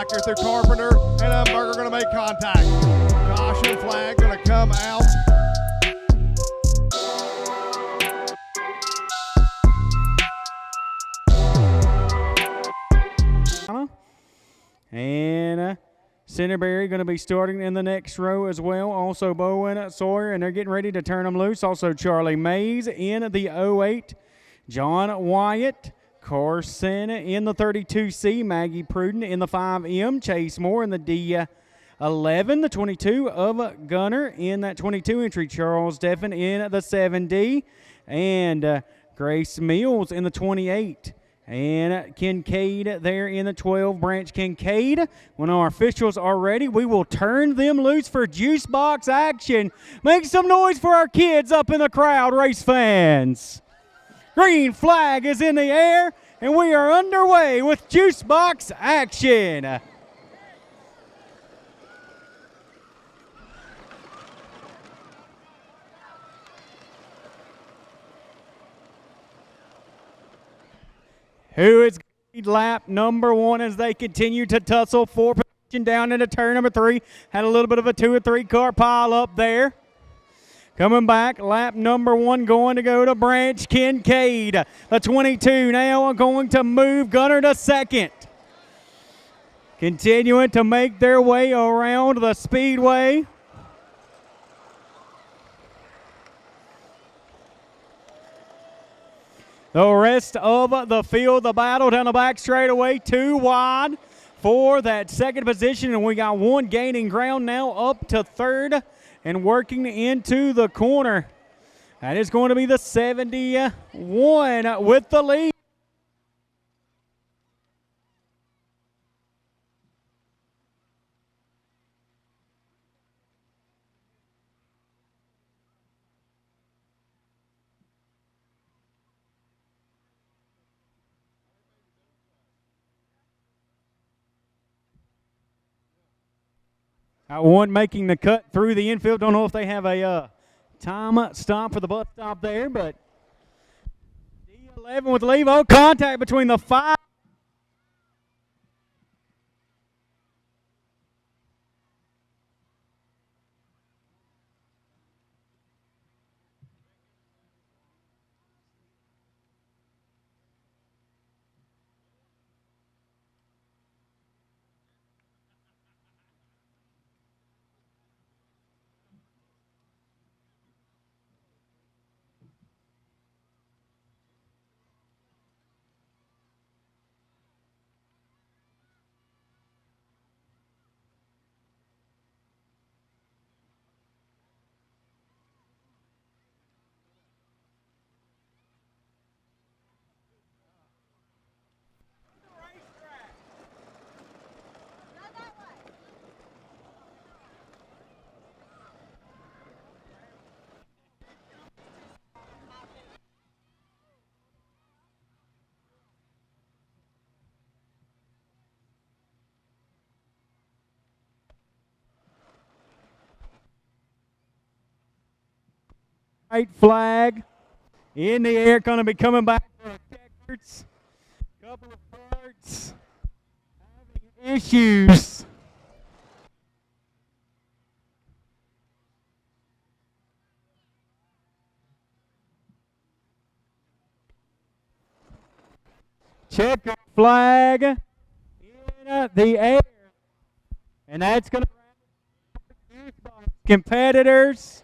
back here through Carpenter, and Umberger going to make contact. Caution flag going to come out. And Centerberry going to be starting in the next row as well. Also Bowen Sawyer, and they're getting ready to turn them loose. Also Charlie Mays in the 08. John Wyatt. Carson in the 32C. Maggie Pruden in the 5M. Chase Moore in the D11. The 22 of Gunner in that 22 entry. Charles Deffen in the 7D. And Grace Mills in the 28. And Kincaid there in the 12, Branch Kincaid. When our officials are ready, we will turn them loose for juice box action. Make some noise for our kids up in the crowd, race fans. Green flag is in the air, and we are underway with juice box action. Who is lap number 1 as they continue to tussle for position down into turn number 3. Had a little bit of a 2 or 3 car pile up there. Coming back, lap number 1 going to go to Branch Kincaid. The 22 now going to move Gunner to second. Continuing to make their way around the Speedway. The rest of the field, the battle down the back straightaway, 2 wide for that second position. And we got 1 gaining ground now up to third and working into the corner. That is going to be the 71 with the lead. One making the cut through the infield. Don't know if they have a time stop for the bus stop there, but D11 with Levo. Contact between the 5. White flag in the air, going to be coming back for a checkers. Couple of parts having issues. Checker flag in the air, and that's going to competitors.